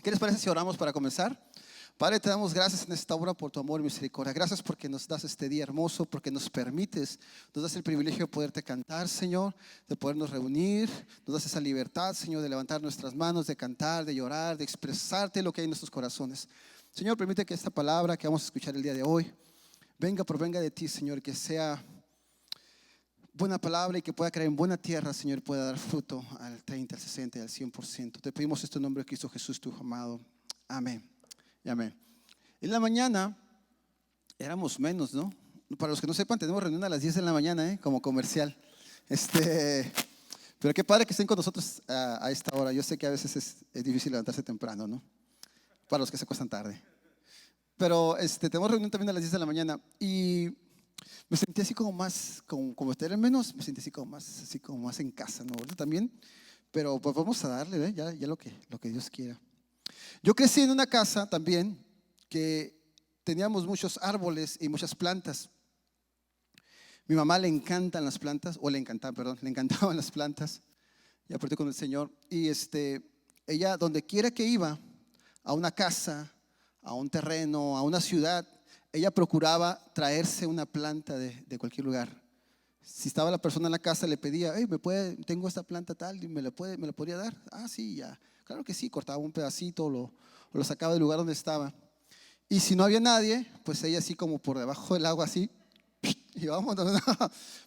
¿Qué les parece si oramos para comenzar? Padre, te damos gracias en esta hora por tu amor y misericordia. Gracias porque nos das este día hermoso, porque nos permites, nos das el privilegio de poderte cantar, Señor, de podernos reunir, nos das esa libertad, Señor, de levantar nuestras manos, de cantar, de llorar, de expresarte lo que hay en nuestros corazones. Señor, permite que esta palabra que vamos a escuchar el día de hoy provenga de ti, Señor, que sea buena palabra y que pueda caer en buena tierra, Señor, pueda dar fruto al 30, al 60 y al 100%. Te pedimos esto en nombre de Cristo Jesús, tu amado. Amén. Y amén. En la mañana éramos menos, ¿no? Para los que no sepan, tenemos reunión a las 10 de la mañana, como comercial. Pero qué padre que estén con nosotros a esta hora. Yo sé que a veces es difícil levantarse temprano, ¿no? Para los que se acuestan tarde. Pero tenemos reunión también a las 10 de la mañana y me sentí así como más, como estar en menos, me sentí así como más en casa, ¿no? ¿Verdad? También, pero pues vamos a darle, ¿eh? Ya lo que Dios quiera. Yo crecí en una casa también que teníamos muchos árboles y muchas plantas. Mi mamá le encantan las plantas, le encantaban las plantas. Ya partí con el Señor. Y ella, donde quiera que iba, a una casa, a un terreno, a una ciudad, ella procuraba traerse una planta de cualquier lugar. Si estaba la persona en la casa, le pedía, hey, tengo esta planta tal, y me la podría dar. Ah, sí, ya. Claro que sí, cortaba un pedacito, lo sacaba del lugar donde estaba. Y si no había nadie, pues ella así como por debajo del agua así, y vámonos.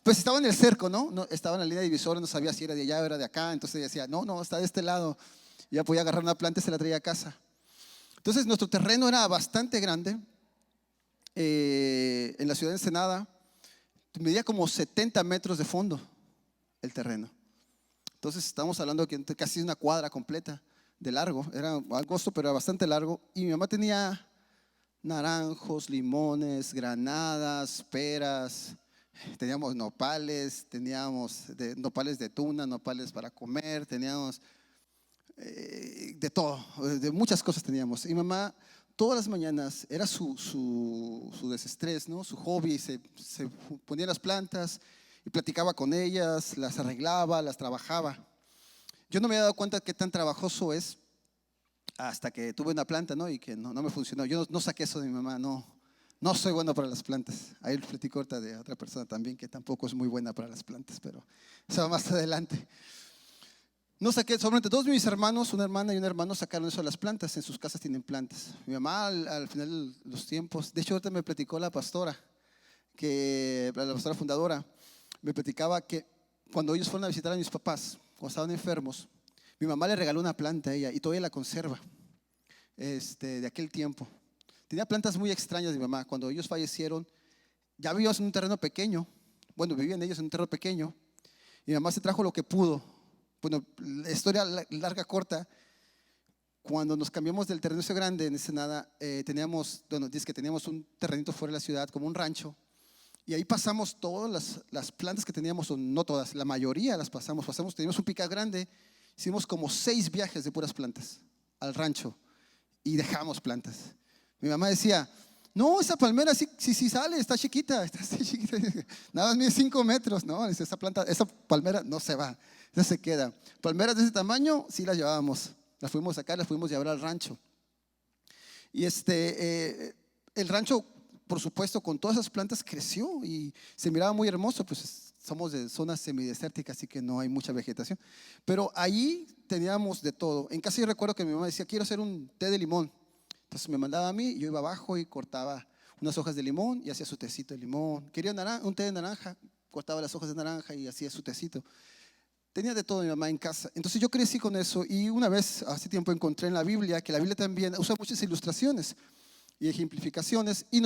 Pues estaba en el cerco, ¿no? Estaba en la línea divisoria, no sabía si era de allá o era de acá. Entonces ella decía, no, está de este lado. Y ya podía agarrar una planta y se la traía a casa. Entonces nuestro terreno era bastante grande. En la ciudad de Ensenada, medía como 70 metros de fondo el terreno. Entonces estamos hablando de que casi una cuadra completa de largo. Era angosto, pero era bastante largo. Y mi mamá tenía naranjos, limones, granadas, peras. Teníamos nopales, nopales de tuna, nopales para comer. Teníamos de todo, de muchas cosas teníamos. Y mamá todas las mañanas era su desestrés, ¿no? Su hobby. Se ponía las plantas y platicaba con ellas, las arreglaba, las trabajaba. Yo no me había dado cuenta de qué tan trabajoso es hasta que tuve una planta, ¿no? Y que no me funcionó. Yo no saqué eso de mi mamá, no soy bueno para las plantas. Ahí le platico ahorita de otra persona también que tampoco es muy buena para las plantas, pero eso va más adelante. No saqué, solamente dos de mis hermanos, una hermana y un hermano, sacaron eso de las plantas. En sus casas tienen plantas. Mi mamá al final de los tiempos, de hecho ahorita me platicó la pastora fundadora, me platicaba que cuando ellos fueron a visitar a mis papás, cuando estaban enfermos, mi mamá le regaló una planta a ella y todavía la conserva de aquel tiempo. Tenía plantas muy extrañas mi mamá. Cuando ellos fallecieron, ya vivíamos en un terreno pequeño. Bueno, vivían ellos en un terreno pequeño. Y mi mamá se trajo lo que pudo. Bueno, la historia larga, corta. Cuando nos cambiamos del terreno ese grande en Ensenada, teníamos un terrenito fuera de la ciudad, como un rancho. Y ahí pasamos todas las plantas que teníamos, o no todas, la mayoría las pasamos. Teníamos un pica grande. Hicimos como 6 viajes de puras plantas al rancho y dejamos plantas. Mi mamá decía, no, esa palmera sí sale, está chiquita. Nada más mide 5 metros. No, dice, esa palmera no se va, esa se queda. Palmeras de ese tamaño sí las llevábamos. Las fuimos a sacar, las fuimos a llevar al rancho. Y el rancho, por supuesto, con todas esas plantas creció y se miraba muy hermoso. Pues somos de zonas semidesérticas, así que no hay mucha vegetación. Pero ahí teníamos de todo. En casa yo recuerdo que mi mamá decía, quiero hacer un té de limón. Entonces me mandaba a mí, yo iba abajo y cortaba unas hojas de limón y hacía su tecito de limón. Quería un té de naranja, cortaba las hojas de naranja y hacía su tecito. Tenía de todo mi mamá en casa. Entonces yo crecí con eso y una vez, hace tiempo, encontré en la Biblia que la Biblia también usa muchas ilustraciones y ejemplificaciones y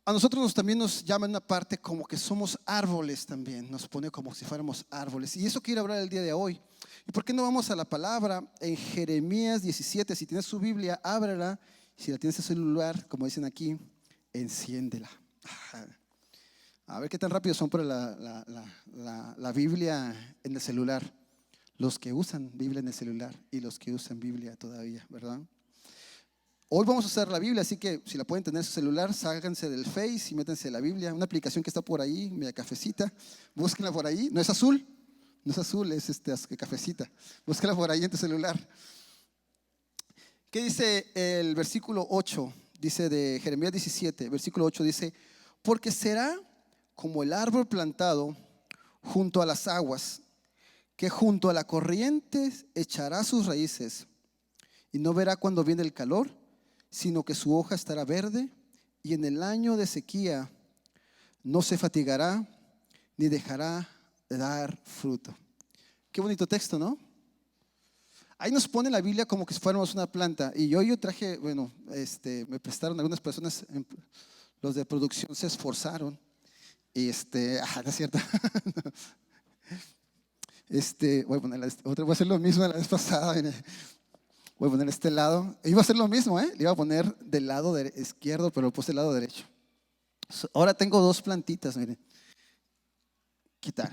a nosotros también nos llama en una parte como que somos árboles también, nos pone como si fuéramos árboles. Y eso quiero hablar el día de hoy. ¿Y por qué no vamos a la palabra en Jeremías 17? Si tienes su Biblia, ábrela. Si la tienes en celular, como dicen aquí, enciéndela. A ver qué tan rápido son por la Biblia en el celular. Los que usan Biblia en el celular y los que usan Biblia todavía, ¿verdad? Hoy vamos a usar la Biblia, así que si la pueden tener en su celular, sálganse del Face y métanse en la Biblia. Una aplicación que está por ahí, media cafecita, búsquenla por ahí. No es azul, es cafecita. Búsquenla por ahí en tu celular. ¿Qué dice el versículo 8? Dice de Jeremías 17, versículo 8 dice, porque será como el árbol plantado junto a las aguas, que junto a la corriente echará sus raíces, y no verá cuando viene el calor, sino que su hoja estará verde, y en el año de sequía no se fatigará, ni dejará de dar fruto. Qué bonito texto, ¿no? Ahí nos pone la Biblia como que si fuéramos una planta. Y yo traje, bueno, me prestaron algunas personas, los de producción se esforzaron. Y no es cierto. Voy a poner otra, voy a hacer lo mismo de la vez pasada. Mire. Voy a poner este lado. Iba a hacer lo mismo, Le iba a poner del lado izquierdo, pero lo puse del lado derecho. Ahora tengo dos plantitas, miren. ¿Qué tal?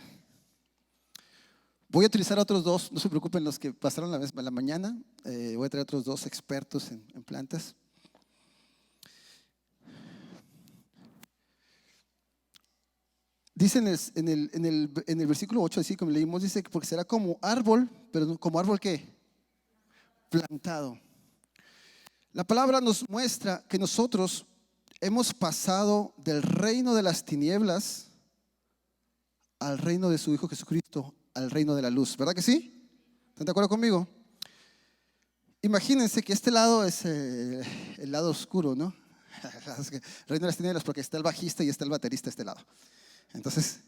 Voy a utilizar otros dos, no se preocupen los que pasaron la mañana. Voy a traer otros dos expertos en plantas. Dice en el versículo 8, así como leímos, dice que porque será como árbol, pero como árbol ¿qué? Plantado. La palabra nos muestra que nosotros hemos pasado del reino de las tinieblas al reino de su Hijo Jesucristo, al reino de la luz. ¿Verdad que sí? ¿Están de acuerdo conmigo? Imagínense que este lado es el lado oscuro, ¿no? El reino de las tinieblas, porque está el bajista y está el baterista a este lado. Entonces,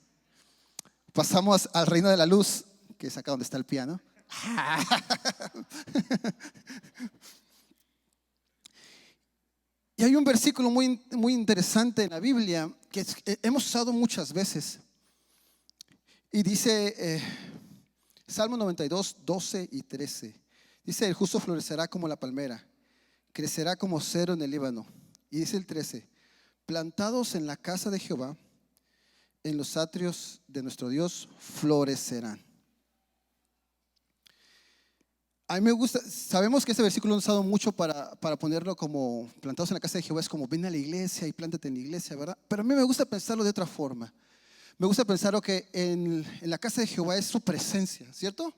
pasamos al reino de la luz, que es acá donde está el piano. Y hay un versículo muy, muy interesante en la Biblia que hemos usado muchas veces. Y dice Salmo 92, 12 y 13. Dice, el justo florecerá como la palmera, crecerá como cedro en el Líbano. Y dice el 13, plantados en la casa de Jehová, en los atrios de nuestro Dios, florecerán. A mí me gusta, sabemos que este versículo lo han usado mucho para ponerlo como plantados en la casa de Jehová, es como ven a la iglesia y plántate en la iglesia, ¿verdad? Pero a mí me gusta pensarlo de otra forma. Me gusta pensarlo que en la casa de Jehová es su presencia, ¿cierto?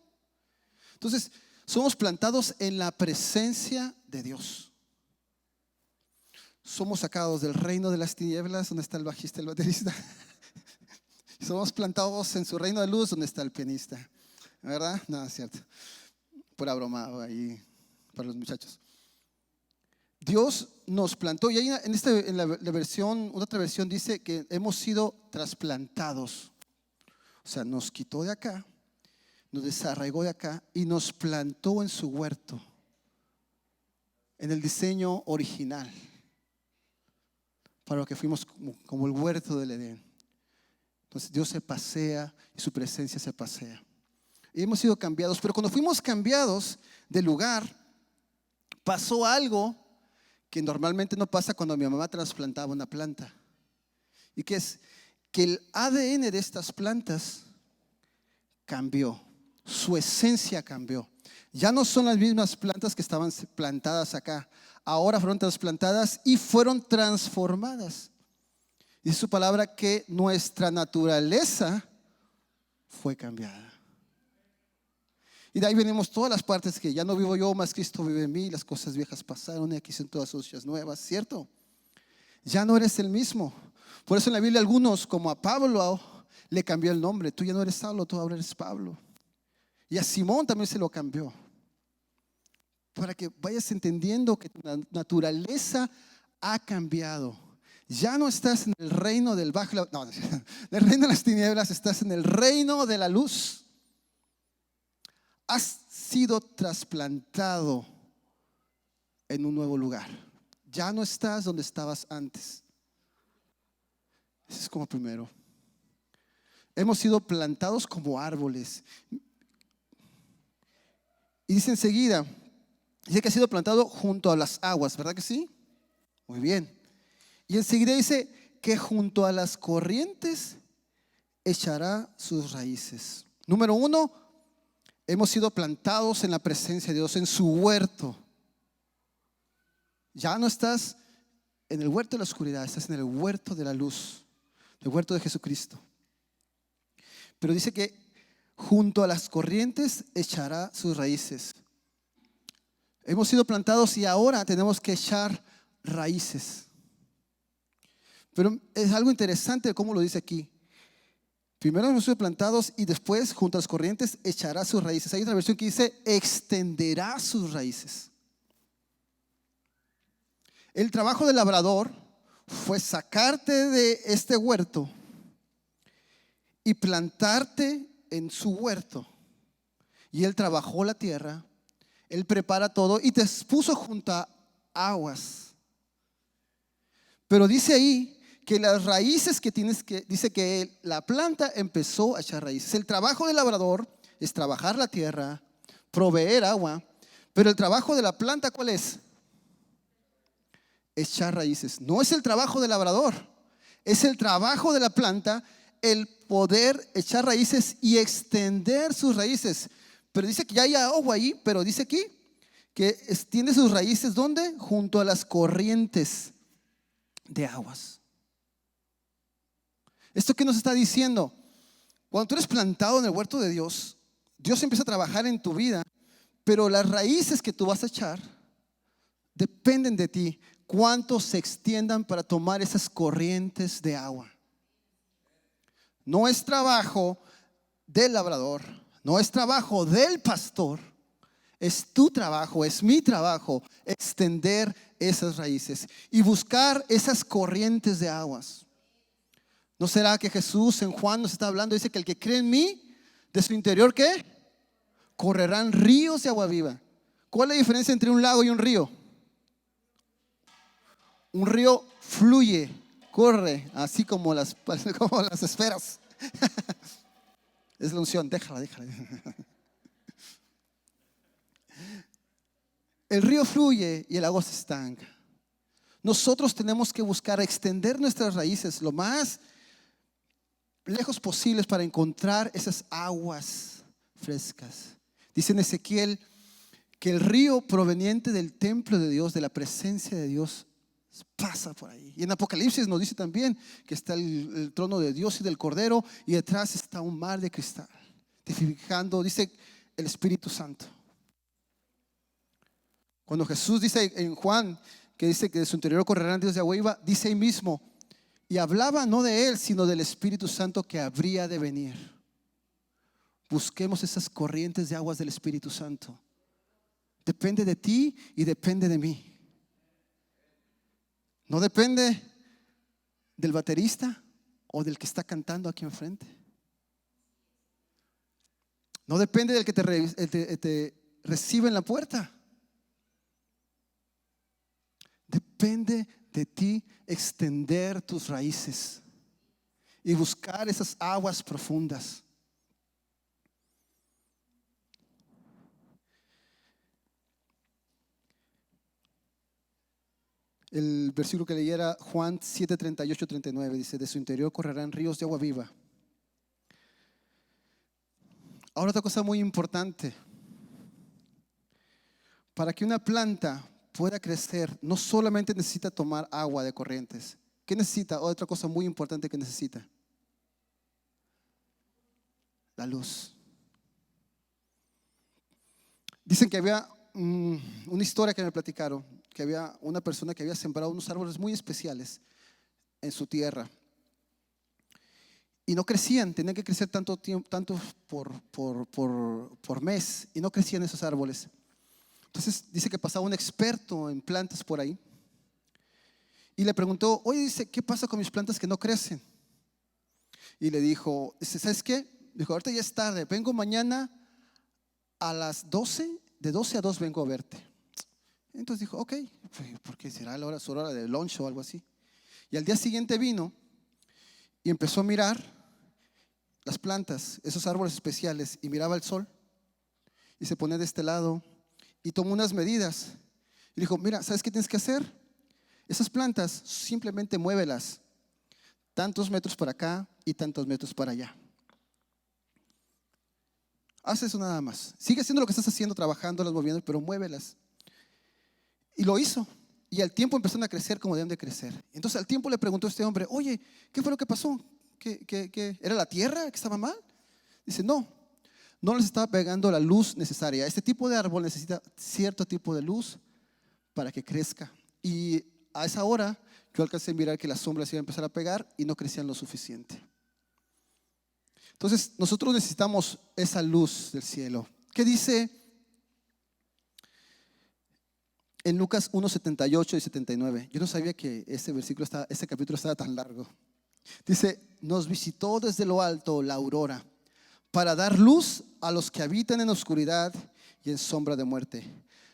Entonces, somos plantados en la presencia de Dios. Somos sacados del reino de las tinieblas, donde está el bajista y el baterista. Somos plantados en su reino de luz, donde está el pianista, ¿verdad? No, es cierto. Pura broma ahí para los muchachos. Dios nos plantó y ahí en la versión, otra versión dice que hemos sido trasplantados. O sea, nos quitó de acá, nos desarraigó de acá y nos plantó en su huerto, en el diseño original, para lo que fuimos como el huerto del Edén. Entonces Dios se pasea y su presencia se pasea. Y hemos sido cambiados, pero cuando fuimos cambiados de lugar, pasó algo que normalmente no pasa cuando mi mamá trasplantaba una planta. Y que es que el ADN de estas plantas cambió, su esencia cambió. Ya no son las mismas plantas que estaban plantadas acá, ahora fueron trasplantadas y fueron transformadas. Dice su palabra que nuestra naturaleza fue cambiada. Y de ahí venimos todas las partes que ya no vivo yo, más Cristo vive en mí, las cosas viejas pasaron y aquí son todas cosas nuevas, ¿cierto? Ya no eres el mismo. Por eso en la Biblia algunos, como a Pablo, le cambió el nombre. Tú ya no eres Saulo, tú ahora eres Pablo. Y a Simón también se lo cambió. Para que vayas entendiendo que tu naturaleza ha cambiado. Ya no estás en el reino del bajo, no, en el reino de las tinieblas, estás en el reino de la luz. Has sido trasplantado en un nuevo lugar. Ya no estás donde estabas antes. Eso es como primero. Hemos sido plantados como árboles. Y dice enseguida, dice que ha sido plantado junto a las aguas, ¿verdad que sí? Muy bien. Y enseguida dice que junto a las corrientes echará sus raíces. Número 1, hemos sido plantados en la presencia de Dios, en su huerto. Ya no estás en el huerto de la oscuridad, estás en el huerto de la luz, el huerto de Jesucristo. Pero dice que junto a las corrientes echará sus raíces. Hemos sido plantados y ahora tenemos que echar raíces. Pero es algo interesante cómo lo dice aquí. Primero hemos sido plantados y después, junto a las corrientes, echará sus raíces. Hay otra versión que dice, extenderá sus raíces. El trabajo del labrador fue sacarte de este huerto y plantarte en su huerto. Y él trabajó la tierra, él prepara todo y te puso junto a aguas. Pero dice ahí que las raíces que tienes que, dice que la planta empezó a echar raíces. El trabajo del labrador es trabajar la tierra, proveer agua, pero el trabajo de la planta, ¿cuál es? Echar raíces. No es el trabajo del labrador, es el trabajo de la planta, el poder echar raíces y extender sus raíces. Pero dice que ya hay agua ahí, pero dice aquí que extiende sus raíces, ¿dónde? Junto a las corrientes de aguas. ¿Esto qué nos está diciendo? Cuando tú eres plantado en el huerto de Dios, Dios empieza a trabajar en tu vida, pero las raíces que tú vas a echar dependen de ti. Cuánto se extiendan para tomar esas corrientes de agua. No es trabajo del labrador, no es trabajo del pastor, es tu trabajo, es mi trabajo extender esas raíces y buscar esas corrientes de aguas. ¿No será que Jesús en Juan nos está hablando? Dice que el que cree en mí, de su interior, ¿qué? Correrán ríos de agua viva. ¿Cuál es la diferencia entre un lago y un río? Un río fluye, corre, así como las esferas. Es la unción, déjala. El río fluye y el agua se estanca. Nosotros tenemos que buscar extender nuestras raíces lo más lejos posibles para encontrar esas aguas frescas. Dice en Ezequiel que el río proveniente del templo de Dios, de la presencia de Dios, pasa por ahí. Y en Apocalipsis nos dice también que está el trono de Dios y del Cordero, y detrás está un mar de cristal, testificando, dice, el Espíritu Santo. Cuando Jesús dice en Juan que dice que de su interior correrán ríos de agua viva, dice ahí mismo, y hablaba no de él, sino del Espíritu Santo que habría de venir. Busquemos esas corrientes de aguas del Espíritu Santo. Depende de ti y depende de mí. No depende del baterista o del que está cantando aquí enfrente. No depende del que te recibe en la puerta. Depende de ti extender tus raíces y buscar esas aguas profundas. El versículo que leí era Juan 7, 38, 39. Dice, de su interior correrán ríos de agua viva. Ahora otra cosa muy importante. Para que una planta pueda crecer, no solamente necesita tomar agua de corrientes. ¿Qué necesita? Otra cosa muy importante que necesita: la luz. Dicen que había una historia que me platicaron, que había una persona que había sembrado unos árboles muy especiales en su tierra y no crecían, tenían que crecer tanto tiempo, tanto por mes, y no crecían esos árboles. Entonces dice que pasaba un experto en plantas por ahí y le preguntó, oye, dice, ¿qué pasa con mis plantas que no crecen? Y le dijo, ¿sabes qué? Dijo, ahorita ya es tarde, vengo mañana a las 12, de 12 a 2 vengo a verte. Entonces dijo, ok, porque será su hora de lunch o algo así. Y al día siguiente vino y empezó a mirar las plantas, esos árboles especiales, y miraba el sol y se ponía de este lado y tomó unas medidas y dijo, mira, ¿sabes qué tienes que hacer? Esas plantas simplemente muévelas tantos metros para acá y tantos metros para allá. Haz eso nada más. Sigue haciendo lo que estás haciendo, trabajándolas, moviendo, pero muévelas. Y lo hizo. Y al tiempo empezaron a crecer como deben de crecer. Entonces al tiempo le preguntó a este hombre, oye, ¿qué fue lo que pasó? ¿Qué? ¿Era la tierra que estaba mal? Dice, no. no les estaba pegando la luz necesaria. Este tipo de árbol necesita cierto tipo de luz para que crezca. Y a esa hora yo alcancé a mirar que las sombras iban a empezar a pegar y no crecían lo suficiente. Entonces nosotros necesitamos esa luz del cielo. ¿Qué dice en Lucas 1:78 y 79? Yo no sabía que ese capítulo estaba tan largo. Dice: nos visitó desde lo alto la aurora para dar luz a los que habitan en oscuridad y en sombra de muerte,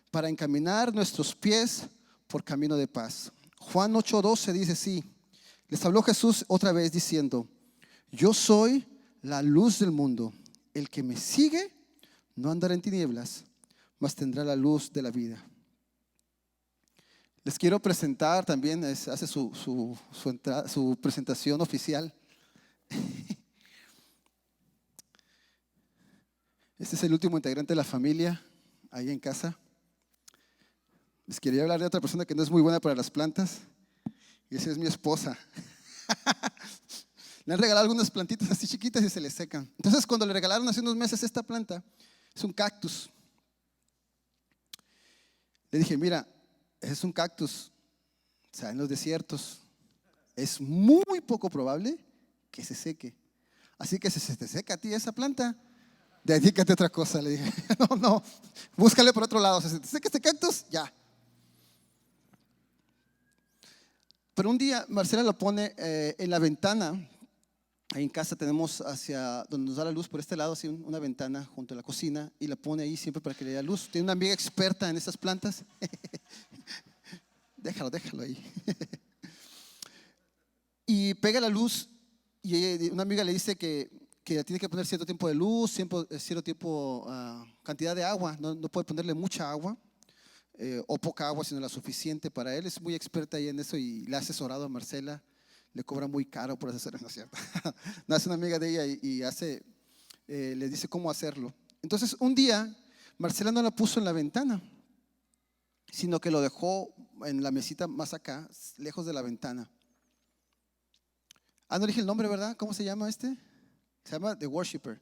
para encaminar nuestros pies por camino de paz. Juan 8:12 dice así: les habló Jesús otra vez diciendo: yo soy la luz del mundo. El que me sigue no andará en tinieblas, mas tendrá la luz de la vida. Les quiero presentar también, hace su presentación oficial. Este es el último integrante de la familia, ahí en casa. Les quería hablar de otra persona que no es muy buena para las plantas, y esa es mi esposa. Le han regalado algunas plantitas así chiquitas y se le secan. Entonces, cuando le regalaron hace unos meses esta planta, es un cactus. Le dije: mira, es un cactus, o sea, en los desiertos es muy poco probable que se seque. Así que si se te seca a ti esa planta, dedícate a otra cosa. Le dije: no, búscale por otro lado. Si se te seca este cactus, ya. Pero un día Marcela lo pone en la ventana. Ahí en casa tenemos hacia donde nos da la luz por este lado, así una ventana junto a la cocina, y la pone ahí siempre para que le dé luz. Tiene una amiga experta en estas plantas. Déjalo ahí. Y pega la luz, y una amiga le dice que tiene que poner cierto tiempo de luz, cierto tiempo, cantidad de agua. No puede ponerle mucha agua o poca agua, sino la suficiente para él. Es muy experta ahí en eso y le ha asesorado a Marcela. Le cobra muy caro por asesorar, ¿no es cierto? No, es una amiga de ella y le dice cómo hacerlo. Entonces un día Marcela no la puso en la ventana, sino que lo dejó en la mesita más acá, lejos de la ventana. No dije el nombre, ¿verdad? ¿Cómo se llama este? Se llama The Worshipper.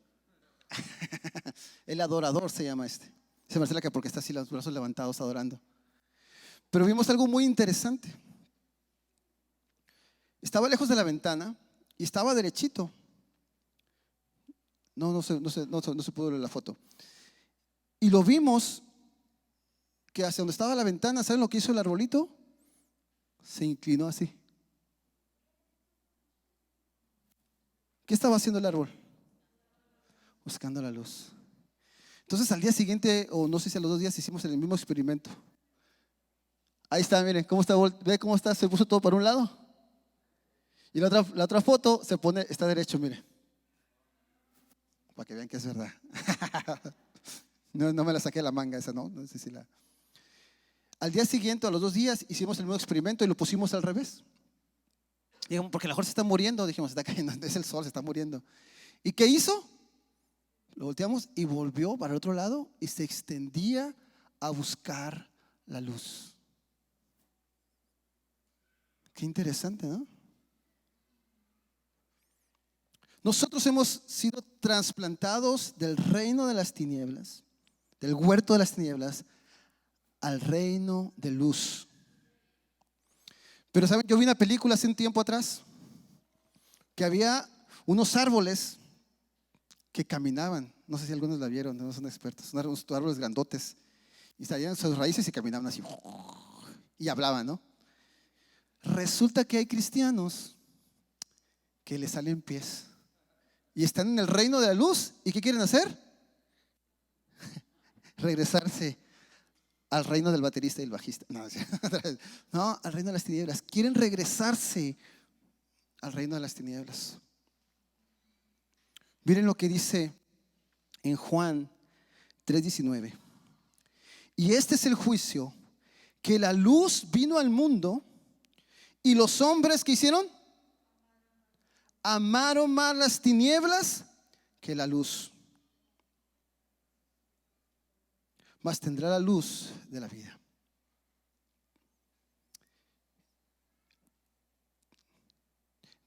El adorador se llama este. Dice Marcela que porque está así los brazos levantados adorando. Pero vimos algo muy interesante. Estaba lejos de la ventana y estaba derechito. No se pudo ver la foto. Y lo vimos que hacia donde estaba la ventana, ¿saben lo que hizo el arbolito? Se inclinó así. ¿Qué estaba haciendo el árbol? Buscando la luz. Entonces al día siguiente, o no sé si a los 2 días, hicimos el mismo experimento. Ahí está, miren, cómo está, ve cómo está, se puso todo para un lado. Y la otra foto está derecho, miren. Para que vean que es verdad. No me la saqué de la manga esa, no sé si la. Al día siguiente, a los 2 días, hicimos el mismo experimento y lo pusimos al revés. Dijimos, porque la mejor se está muriendo, dijimos, está cayendo, es el sol, se está muriendo. ¿Y qué hizo? Lo volteamos y volvió para el otro lado y se extendía a buscar la luz. Qué interesante, ¿no? Nosotros hemos sido trasplantados del reino de las tinieblas, del huerto de las tinieblas, al reino de luz. Pero ¿saben? Yo vi una película hace un tiempo atrás que había unos árboles que caminaban. No sé si algunos la vieron, no son expertos. Son unos árboles grandotes y salían sus raíces y caminaban así y hablaban, ¿no? Resulta que hay cristianos que les salen pies y están en el reino de la luz. ¿Y qué quieren hacer? Regresarse al reino del baterista y el bajista. No, al reino de las tinieblas. Quieren regresarse al reino de las tinieblas. Miren lo que dice en Juan 3:19. Y este es el juicio, que la luz vino al mundo y los hombres que hicieron amaron más las tinieblas que la luz, mas tendrá la luz de la vida.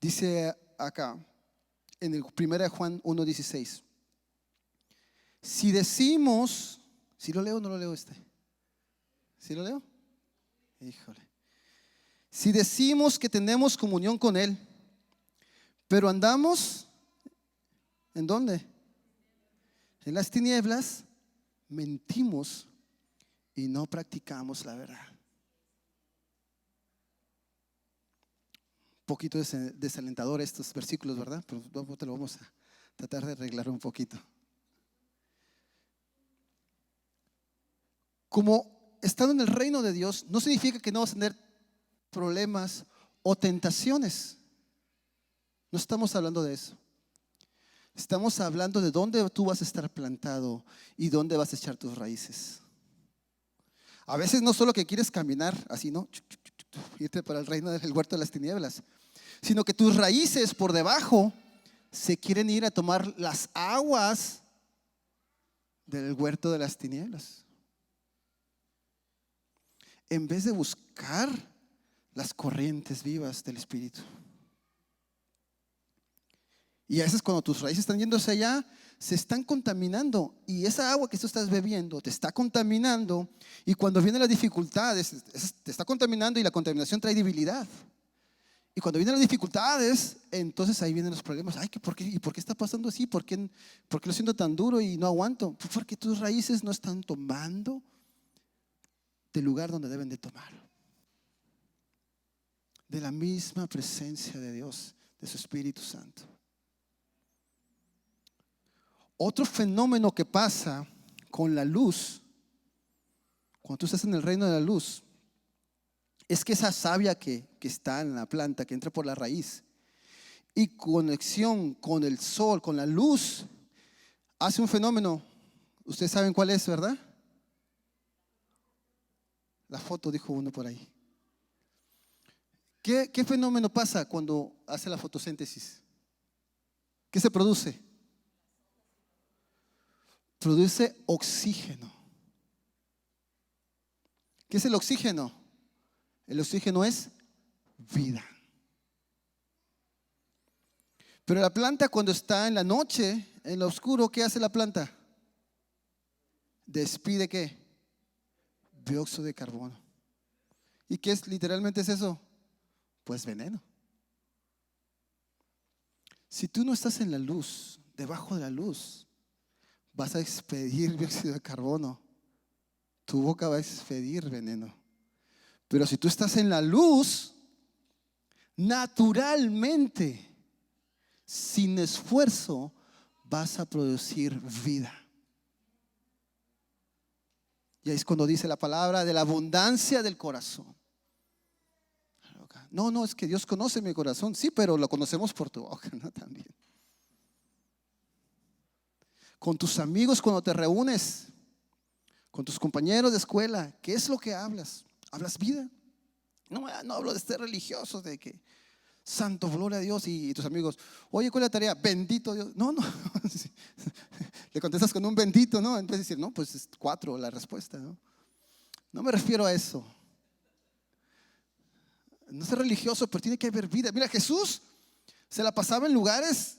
Dice acá en el 1 Juan 1:16: Si decimos, ¿si lo leo o no lo leo este? ¿Sí lo leo? Híjole. Si decimos que tenemos comunión con Él, pero andamos, ¿en dónde? En las tinieblas, mentimos y no practicamos la verdad. Un poquito desalentador estos versículos, ¿verdad? Pero luego te lo vamos a tratar de arreglar un poquito. Como estando en el reino de Dios, no significa que no vas a tener problemas o tentaciones. No estamos hablando de eso. Estamos hablando de dónde tú vas a estar plantado y dónde vas a echar tus raíces. A veces no solo que quieres caminar así, ¿no? Irte para el reino del huerto de las tinieblas, sino que tus raíces por debajo se quieren ir a tomar las aguas del huerto de las tinieblas, en vez de buscar las corrientes vivas del Espíritu. Y a veces cuando tus raíces están yéndose allá, se están contaminando, y esa agua que tú estás bebiendo te está contaminando, y cuando vienen las dificultades te está contaminando, y la contaminación trae debilidad. Y cuando vienen las dificultades, entonces ahí vienen los problemas. Ay, ¿por qué? ¿Y por qué está pasando así? ¿Por qué lo siento tan duro y no aguanto? Pues porque tus raíces no están tomando del lugar donde deben de tomar, de la misma presencia de Dios, de su Espíritu Santo. Otro fenómeno que pasa con la luz, cuando tú estás en el reino de la luz, es que esa savia que está en la planta, que entra por la raíz, y conexión con el sol, con la luz, hace un fenómeno. Ustedes saben cuál es, ¿verdad? La foto, dijo uno por ahí. ¿Qué fenómeno pasa cuando hace la fotosíntesis? ¿Qué se produce? Produce oxígeno. ¿Qué es el oxígeno? El oxígeno es vida. Pero la planta, cuando está en la noche, en lo oscuro, ¿qué hace la planta? Despide ¿qué? Dióxido de carbono. ¿Y qué es literalmente es eso? Pues veneno. Si tú no estás en la luz, debajo de la luz, vas a expedir dióxido de carbono. Tu boca va a expedir veneno. Pero si tú estás en la luz, naturalmente, sin esfuerzo, vas a producir vida. Y ahí es cuando dice la palabra de la abundancia del corazón. No, es que Dios conoce mi corazón. Sí, pero lo conocemos por tu boca, ¿no? También. Con tus amigos cuando te reúnes, con tus compañeros de escuela, ¿qué es lo que hablas? ¿Hablas vida? No hablo de este religioso, de que santo, gloria a Dios, y tus amigos, oye, ¿cuál es la tarea? Bendito Dios. No. Le contestas con un bendito, ¿no? En vez de decir, no, pues es 4 la respuesta, ¿no? No me refiero a eso. No es religioso, pero tiene que haber vida. Mira, Jesús se la pasaba en lugares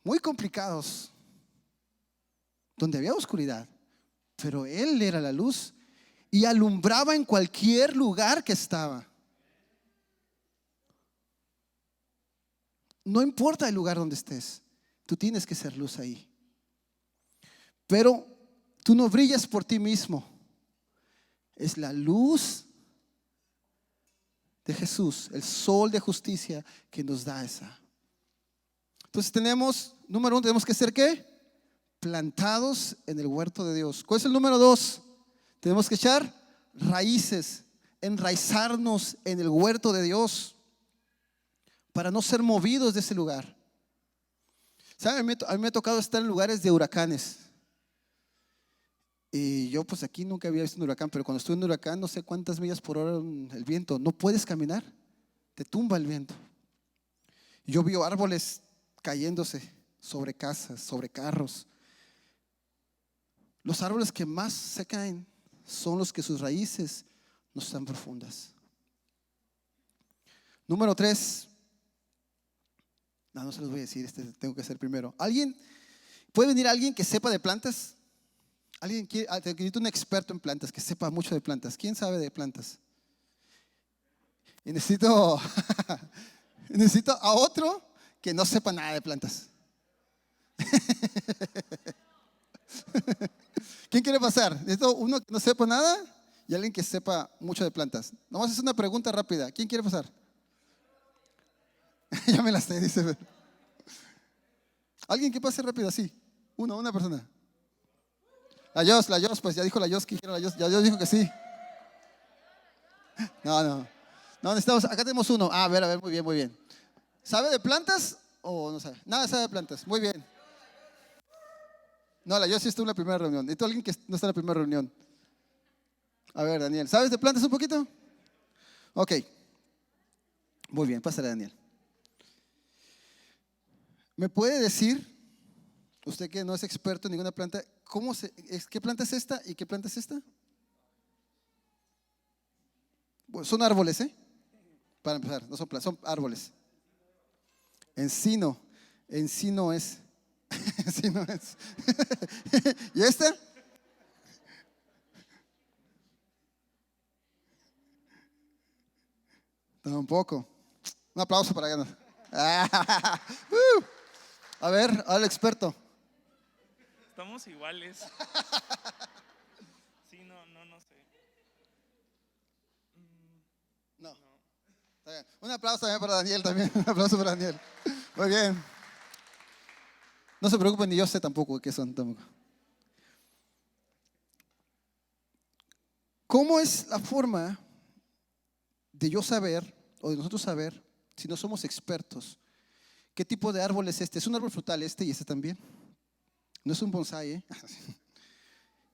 muy complicados, donde había oscuridad, pero Él era la luz y alumbraba en cualquier lugar que estaba. No importa el lugar donde estés, tú tienes que ser luz ahí. Pero tú no brillas por ti mismo. Es la luz de Jesús, el sol de justicia, que nos da esa. Entonces número 1, tenemos que ser ¿qué? Plantados en el huerto de Dios. ¿Cuál es el número 2? Tenemos que echar raíces, enraizarnos en el huerto de Dios para no ser movidos de ese lugar. ¿Saben? A mí me ha tocado estar en lugares de huracanes. Y yo pues aquí nunca había visto un huracán, pero cuando estuve en un huracán, no sé cuántas millas por hora el viento, no puedes caminar, te tumba el viento. Yo vi árboles cayéndose sobre casas, sobre carros. Los árboles que más se caen son los que sus raíces no están profundas. Número 3. No se los voy a decir, tengo que hacer primero. Alguien ¿Puede venir alguien que sepa de plantas? Alguien que necesito un experto en plantas, que sepa mucho de plantas. ¿Quién sabe de plantas? Y necesito, necesito a otro que no sepa nada de plantas. ¿Quién quiere pasar? Necesito uno que no sepa nada y alguien que sepa mucho de plantas. Nomás es una pregunta rápida. ¿Quién quiere pasar? Ya me la sé, dice. Alguien que pase rápido así. Una persona. La Yos, pues ya dijo la Yos que quiero la Yos. Ya Dios dijo que sí. No, necesitamos, acá tenemos uno. A ver, muy bien, muy bien. ¿Sabe de plantas o no sabe? Nada sabe de plantas, muy bien. No, la Yos sí estuvo en la primera reunión. Necesito alguien que no está en la primera reunión. A ver, Daniel, ¿sabes de plantas un poquito? Ok. Muy bien, pásale, Daniel. ¿Me puede decir, usted que no es experto en ninguna planta, qué planta es esta y qué planta es esta? Bueno, son árboles, ¿eh? Para empezar, no son plantas, son árboles. Encino es. Encino es. ¿Y esta? Tampoco. Un aplauso para ganar. A ver, al experto. Estamos iguales. Sí, no sé. No. Está bien. Un aplauso también para Daniel también. Un aplauso para Daniel. Muy bien. No se preocupen, ni yo sé tampoco qué son tampoco. ¿Cómo es la forma de yo saber, o de nosotros saber, si no somos expertos, qué tipo de árbol es este? ¿Es un árbol frutal este y este también? No es un bonsái, ¿eh?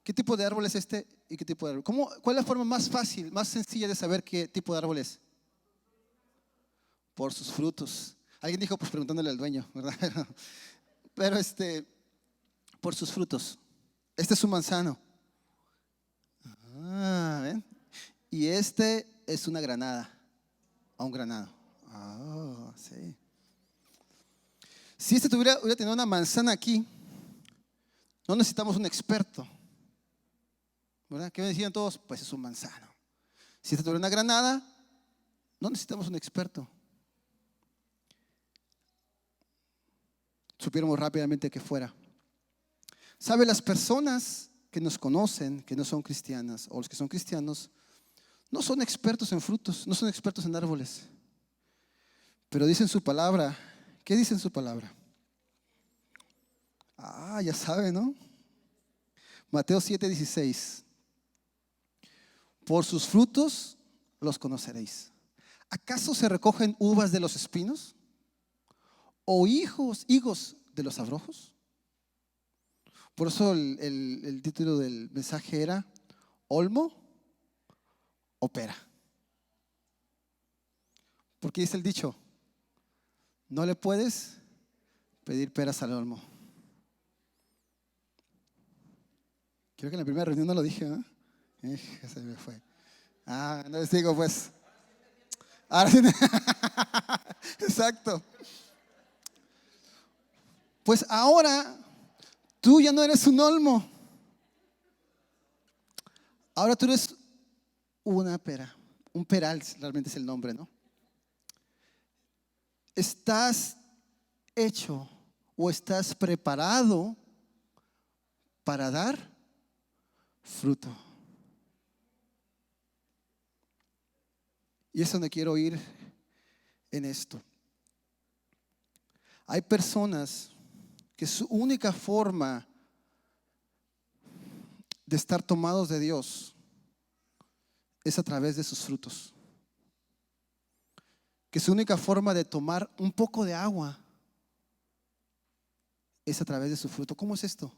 ¿Qué tipo de árbol es este y qué tipo de árbol? ¿Cuál es la forma más fácil, más sencilla de saber qué tipo de árbol es? Por sus frutos. Alguien dijo, pues preguntándole al dueño, ¿verdad? Pero por sus frutos. Este es un manzano. ¿Ven? Y este es una granada. O un granado. Sí. Si hubiera tenido una manzana aquí, no necesitamos un experto. ¿Verdad? ¿Qué me decían todos? Pues es un manzano. Si tuviera una granada, no necesitamos un experto. Supiéramos rápidamente que fuera. ¿Sabe? Las personas que nos conocen, que no son cristianas, o los que son cristianos, no son expertos en frutos, no son expertos en árboles. Pero dicen su palabra. ¿Qué dicen su palabra? Ya sabe, ¿no? Mateo 7:16. Por sus frutos los conoceréis. ¿Acaso se recogen uvas de los espinos? ¿O higos de los abrojos? Por eso el título del mensaje era ¿olmo o pera? Porque dice el dicho, no le puedes pedir peras al olmo. Creo que en la primera reunión no lo dije, ¿no? Se me fue. No les digo pues. Ahora sí. Exacto. Pues ahora tú ya no eres un olmo. Ahora tú eres una pera. Un peral realmente es el nombre, ¿no? Estás hecho o estás preparado para dar fruto. Y es donde quiero ir en esto. Hay personas que su única forma de estar tomados de Dios es a través de sus frutos. Que su única forma de tomar un poco de agua es a través de su fruto. ¿Cómo es esto?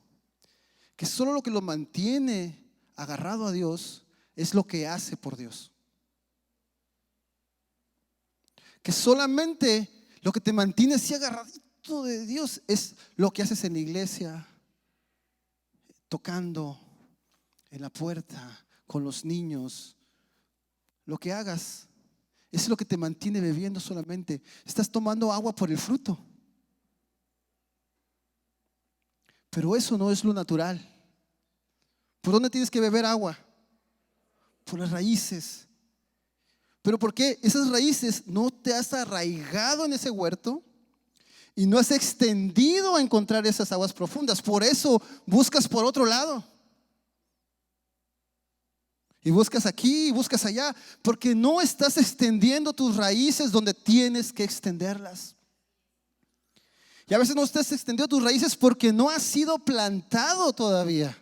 Que solo lo que lo mantiene agarrado a Dios es lo que hace por Dios. Que solamente lo que te mantiene así agarradito de Dios es lo que haces en la iglesia, tocando en la puerta, con los niños. Lo que hagas es lo que te mantiene bebiendo solamente. Estás tomando agua por el fruto. Pero eso no es lo natural. ¿Por dónde tienes que beber agua? Por las raíces. ¿Pero por qué? Esas raíces no te has arraigado en ese huerto y no has extendido a encontrar esas aguas profundas. Por eso buscas por otro lado. Y buscas aquí y buscas allá, porque no estás extendiendo tus raíces donde tienes que extenderlas. Y a veces no estás extendiendo tus raíces porque no has sido plantado todavía,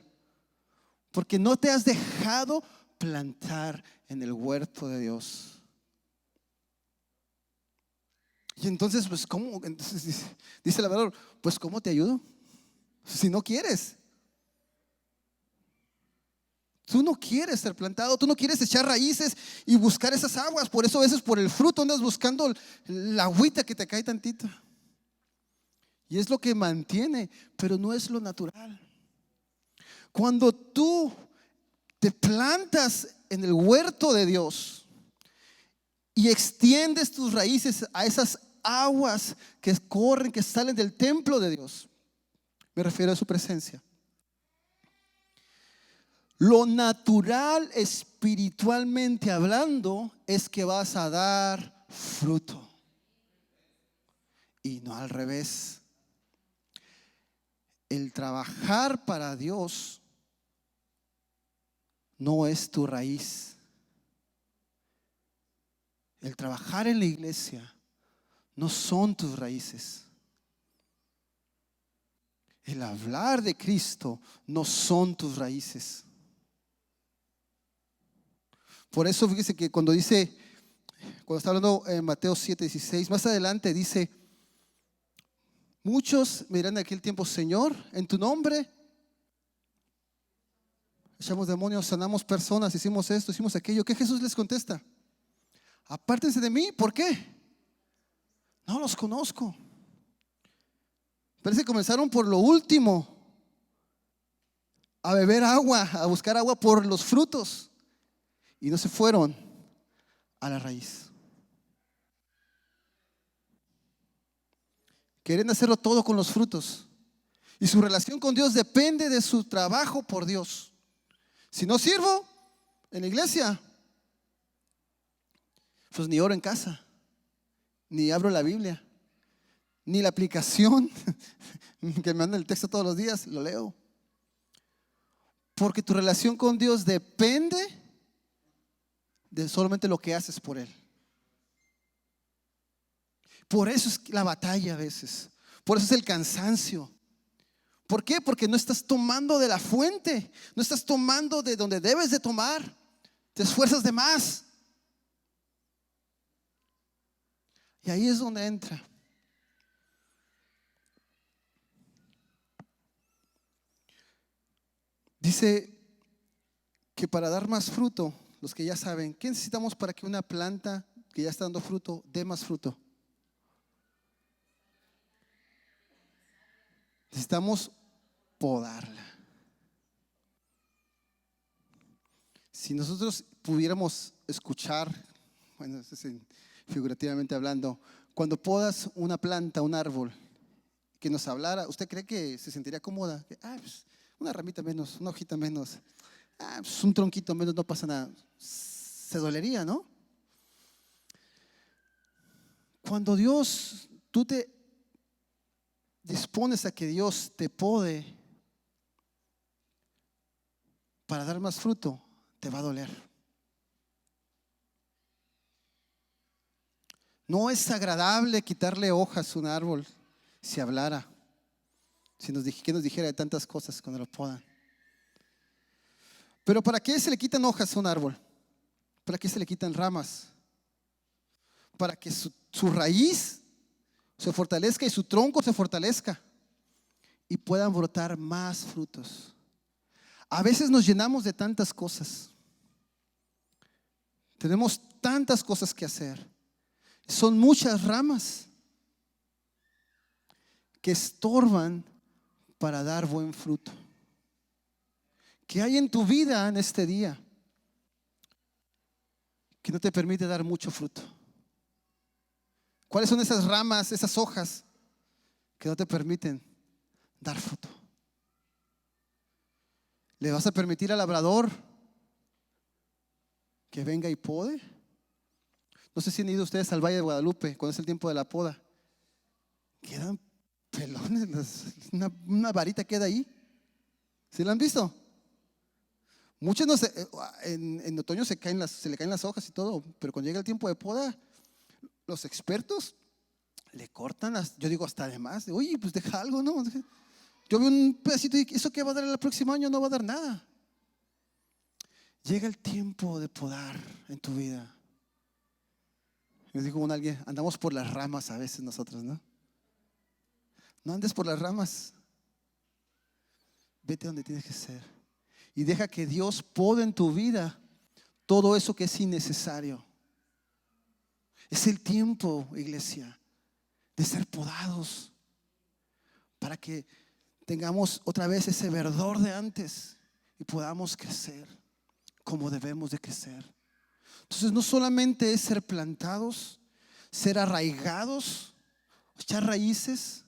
porque no te has dejado plantar en el huerto de Dios. Y entonces, pues, ¿cómo? Entonces, dice el labrador, pues, ¿cómo te ayudo? Si no quieres. Tú no quieres ser plantado, tú no quieres echar raíces y buscar esas aguas. Por eso a veces por el fruto andas buscando la agüita que te cae tantito. Y es lo que mantiene, pero no es lo natural. Cuando tú te plantas en el huerto de Dios y extiendes tus raíces a esas aguas que corren, que salen del templo de Dios, me refiero a su presencia. Lo natural, espiritualmente hablando, es que vas a dar fruto y no al revés. El trabajar para Dios no es tu raíz. El trabajar en la iglesia no son tus raíces. El hablar de Cristo no son tus raíces. Por eso fíjese que cuando está hablando en Mateo 7:16, más adelante dice: muchos me dirán en aquel tiempo, Señor, en tu nombre echamos demonios, sanamos personas, hicimos esto, hicimos aquello. ¿Qué Jesús les contesta? Apártense de mí, ¿por qué? No los conozco. Parece que comenzaron por lo último, a beber agua, a buscar agua por los frutos, y no se fueron a la raíz. Quieren hacerlo todo con los frutos, y su relación con Dios depende de su trabajo por Dios. Si no sirvo en la iglesia, pues ni oro en casa, ni abro la Biblia, ni la aplicación que me manda el texto todos los días, lo leo. Porque tu relación con Dios depende de solamente lo que haces por Él. Por eso es la batalla a veces. Por eso es el cansancio. ¿Por qué? Porque no estás tomando de la fuente, no estás tomando de donde debes de tomar. Te esfuerzas de más. Y ahí es donde entra. Dice que para dar más fruto, los que ya saben, ¿qué necesitamos para que una planta que ya está dando fruto dé más fruto? Necesitamos podarla. Si nosotros pudiéramos escuchar, bueno, eso es figurativamente hablando, cuando podas una planta, un árbol, que nos hablara, ¿usted cree que se sentiría cómoda? Pues, una ramita menos, una hojita menos, pues, un tronquito menos, no pasa nada. Se dolería, ¿no? Cuando tú te dispones a que Dios te pode para dar más fruto, te va a doler. No es agradable quitarle hojas a un árbol si hablara, que nos dijera de tantas cosas cuando lo podan. Pero ¿para qué se le quitan hojas a un árbol? ¿Para qué se le quitan ramas? Para que su raíz se fortalezca y su tronco se fortalezca y puedan brotar más frutos. A veces nos llenamos de tantas cosas. Tenemos tantas cosas que hacer. Son muchas ramas que estorban para dar buen fruto. ¿Qué hay en tu vida en este día que no te permite dar mucho fruto? ¿Cuáles son esas ramas, esas hojas que no te permiten dar fruto? ¿Le vas a permitir al labrador que venga y pode? No sé si han ido ustedes al Valle de Guadalupe cuando es el tiempo de la poda. Quedan pelones, una varita queda ahí. ¿Sí lo han visto? Muchos no se, en otoño se le caen las hojas y todo, pero cuando llega el tiempo de poda, los expertos le cortan yo digo hasta además, oye, pues deja algo, ¿no? Yo veo un pedacito y ¿eso qué va a dar el próximo año? No va a dar nada. Llega el tiempo de podar en tu vida. Les digo con alguien, andamos por las ramas a veces nosotros, ¿no? No andes por las ramas. Vete donde tienes que ser. Y deja que Dios pode en tu vida todo eso que es innecesario. Es el tiempo, iglesia, de ser podados para que tengamos otra vez ese verdor de antes y podamos crecer como debemos de crecer. Entonces no solamente es ser plantados, ser arraigados, echar raíces,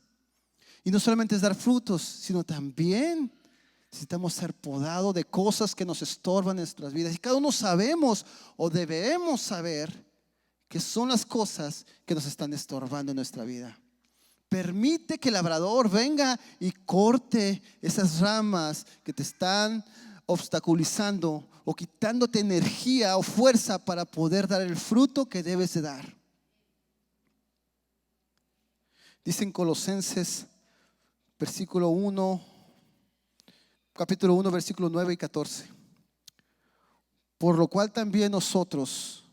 y no solamente es dar frutos, sino también necesitamos ser podados de cosas que nos estorban en nuestras vidas. Y cada uno sabemos o debemos saber que son las cosas que nos están estorbando en nuestra vida. Permite que el labrador venga y corte esas ramas que te están obstaculizando o quitándote energía o fuerza para poder dar el fruto que debes de dar. Dice en Colosenses capítulo 1, versículo 9 y 14. Por lo cual también nosotros,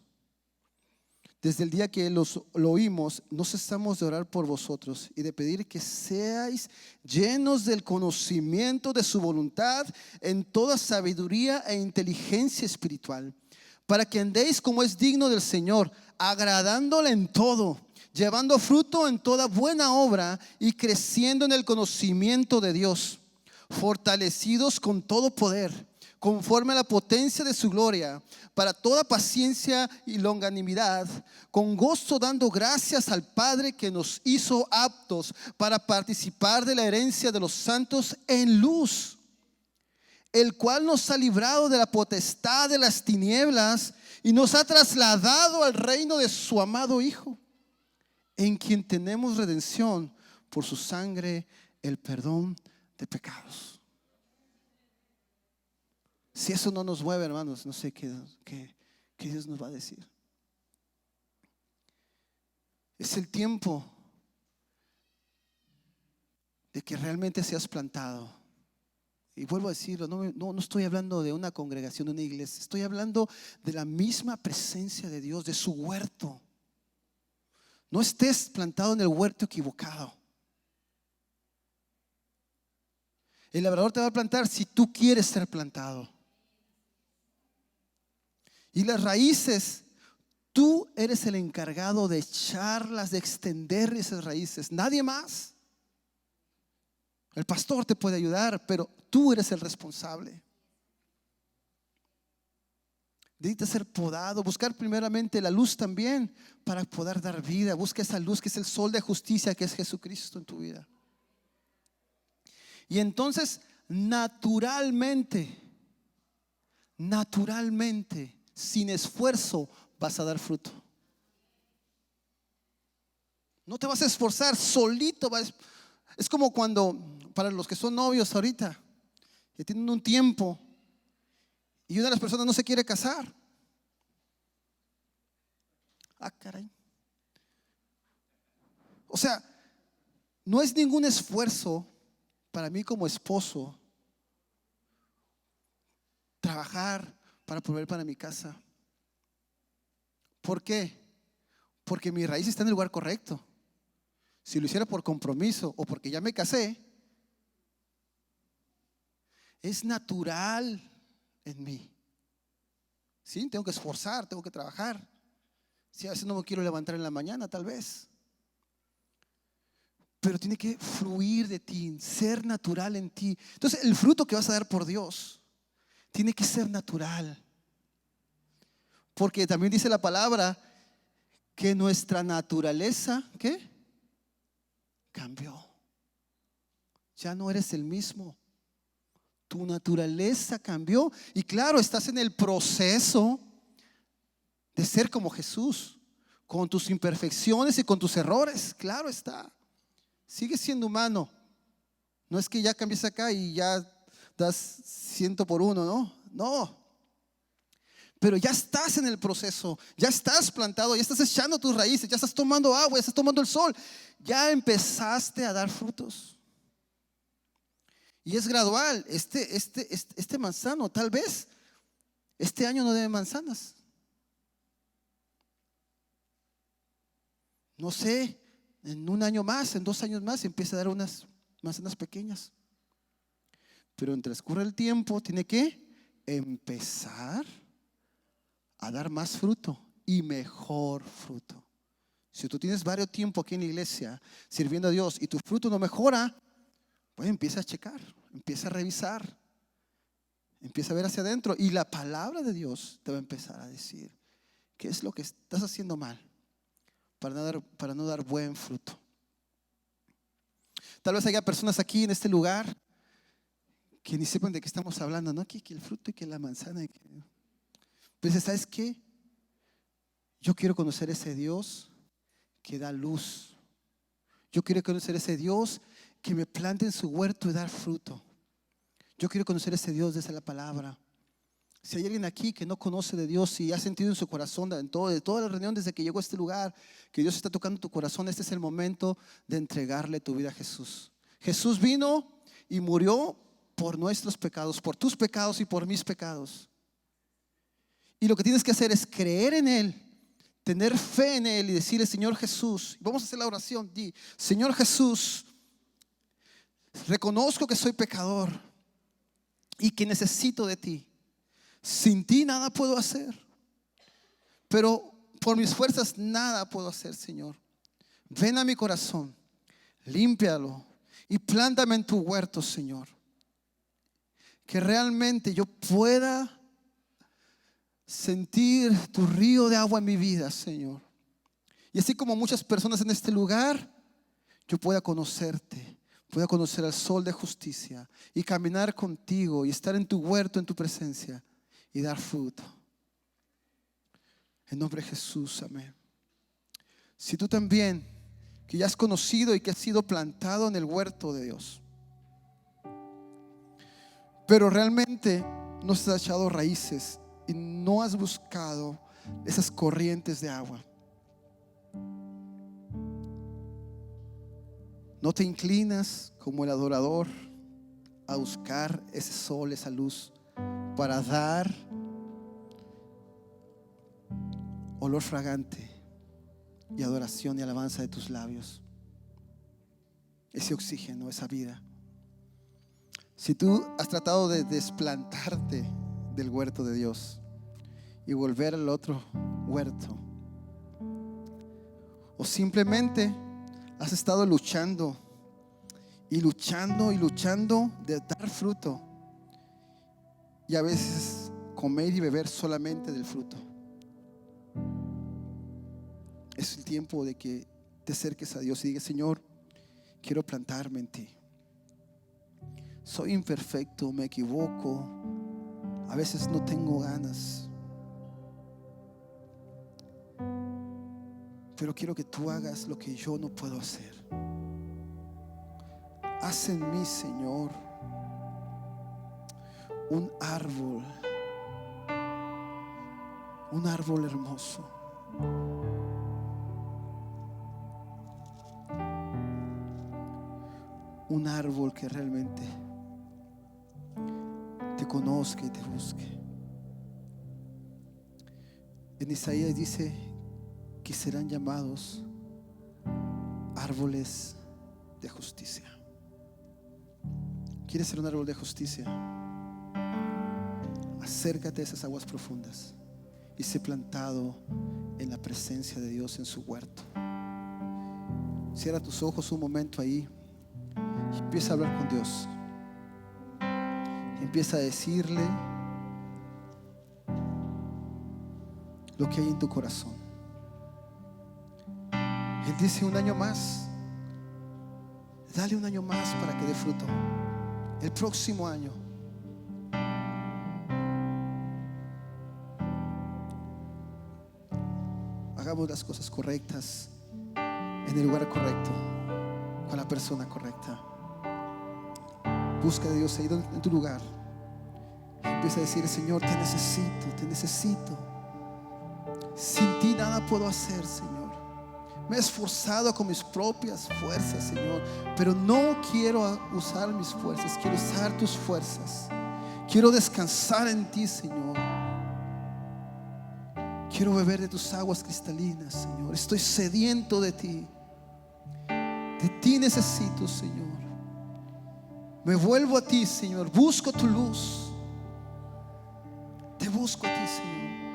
desde el día que lo oímos, no cesamos de orar por vosotros y de pedir que seáis llenos del conocimiento de su voluntad en toda sabiduría e inteligencia espiritual, para que andéis como es digno del Señor, agradándole en todo, llevando fruto en toda buena obra y creciendo en el conocimiento de Dios, fortalecidos con todo poder, conforme a la potencia de su gloria, para toda paciencia y longanimidad, con gozo dando gracias al Padre que nos hizo aptos para participar de la herencia de los santos en luz, el cual nos ha librado de la potestad de las tinieblas y nos ha trasladado al reino de su amado Hijo, en quien tenemos redención por su sangre, el perdón de pecados. Si eso no nos mueve, hermanos, no sé qué Dios nos va a decir. Es el tiempo de que realmente seas plantado. Y vuelvo a decirlo, no estoy hablando de una congregación, de una iglesia. Estoy hablando de la misma presencia de Dios, de su huerto. No estés plantado en el huerto equivocado. El labrador te va a plantar si tú quieres ser plantado. Y las raíces, tú eres el encargado de echarlas, de extender esas raíces. Nadie más. El pastor te puede ayudar, pero tú eres el responsable. Necesitas ser podado, buscar primeramente la luz también para poder dar vida. Busca esa luz que es el sol de justicia, que es Jesucristo en tu vida. Y entonces naturalmente, sin esfuerzo vas a dar fruto. No te vas a esforzar, solito vas. Es como cuando, para los que son novios ahorita, que tienen un tiempo y una de las personas no se quiere casar. Ah, caray. O sea, no es ningún esfuerzo para mí como esposo trabajar para proveer para mi casa. ¿Por qué? Porque mi raíz está en el lugar correcto. Si lo hiciera por compromiso o porque ya me casé, es natural en mí. Sí, tengo que esforzar, tengo que trabajar. Sí, a veces no me quiero levantar en la mañana, tal vez. Pero tiene que fluir de ti, ser natural en ti. Entonces, el fruto que vas a dar por Dios tiene que ser natural. Porque también dice la palabra que nuestra naturaleza, ¿qué? Cambió. Ya no eres el mismo. Tu naturaleza cambió. Y claro, estás en el proceso de ser como Jesús, con tus imperfecciones y con tus errores. Claro está. Sigues siendo humano. No es que ya cambies acá y ya das 100 por uno, ¿no? No. Pero ya estás en el proceso, ya estás plantado, ya estás echando tus raíces, ya estás tomando agua, ya estás tomando el sol, ya empezaste a dar frutos. Y es gradual. Este manzano, tal vez este año no dé manzanas. No sé, en un año más, en 2 años más, empieza a dar unas manzanas pequeñas. Pero en transcurre el tiempo, tiene que empezar a dar más fruto y mejor fruto. Si tú tienes varios tiempo aquí en la iglesia sirviendo a Dios y tu fruto no mejora, pues empieza a checar, empieza a revisar, empieza a ver hacia adentro y la palabra de Dios te va a empezar a decir qué es lo que estás haciendo mal para no dar buen fruto. Tal vez haya personas aquí en este lugar que ni sepan de qué estamos hablando, ¿no? Que el fruto y que la manzana. Pues, ¿sabes qué? Yo quiero conocer ese Dios que da luz. Yo quiero conocer ese Dios que me plante en su huerto y dar fruto. Yo quiero conocer ese Dios desde la palabra. Si hay alguien aquí que no conoce de Dios y ha sentido en su corazón de toda la reunión desde que llegó a este lugar que Dios está tocando tu corazón, este es el momento de entregarle tu vida a Jesús. Jesús vino y murió por nuestros pecados, por tus pecados y por mis pecados. Y lo que tienes que hacer es creer en Él, tener fe en Él y decirle: Señor Jesús, vamos a hacer la oración. Di: Señor Jesús, reconozco que soy pecador y que necesito de ti. Sin ti nada puedo hacer, pero por mis fuerzas nada puedo hacer, Señor. Ven a mi corazón, límpialo y plántame en tu huerto, Señor. Que realmente yo pueda sentir tu río de agua en mi vida, Señor. Y así como muchas personas en este lugar, yo pueda conocerte, pueda conocer al sol de justicia y caminar contigo y estar en tu huerto, en tu presencia y dar fruto. En nombre de Jesús, amén. Si tú también, que ya has conocido y que has sido plantado en el huerto de Dios, pero realmente no has echado raíces y no has buscado esas corrientes de agua, no te inclinas como el adorador a buscar ese sol, esa luz, para dar olor fragante y adoración y alabanza de tus labios, ese oxígeno, esa vida. Si tú has tratado de desplantarte del huerto de Dios y volver al otro huerto, o simplemente has estado luchando y luchando y luchando de dar fruto, y a veces comer y beber solamente del fruto, es el tiempo de que te acerques a Dios y digas: Señor, quiero plantarme en ti. Soy imperfecto, me equivoco, a veces no tengo ganas, pero quiero que tú hagas lo que yo no puedo hacer. Haz en mí, Señor, un árbol hermoso, un árbol que realmente te conozca y te busque. En Isaías dice que serán llamados árboles de justicia. ¿Quieres ser un árbol de justicia? Acércate a esas aguas profundas y sé plantado en la presencia de Dios en su huerto. Cierra tus ojos un momento ahí y empieza a hablar con Dios. Empieza a decirle lo que hay en tu corazón. Él dice: un año más. Dale un año más para que dé fruto. El próximo año hagamos las cosas correctas en el lugar correcto, con la persona correcta. Busca a Dios ahí en tu lugar. Empieza a decir: Señor, te necesito, te necesito. Sin ti nada puedo hacer, Señor. Me he esforzado con mis propias fuerzas, Señor, pero no quiero usar mis fuerzas, quiero usar tus fuerzas. Quiero descansar en ti, Señor. Quiero beber de tus aguas cristalinas, Señor. Estoy sediento de ti. De ti necesito, Señor. Me vuelvo a ti, Señor. Busco tu luz. Te busco a ti, Señor.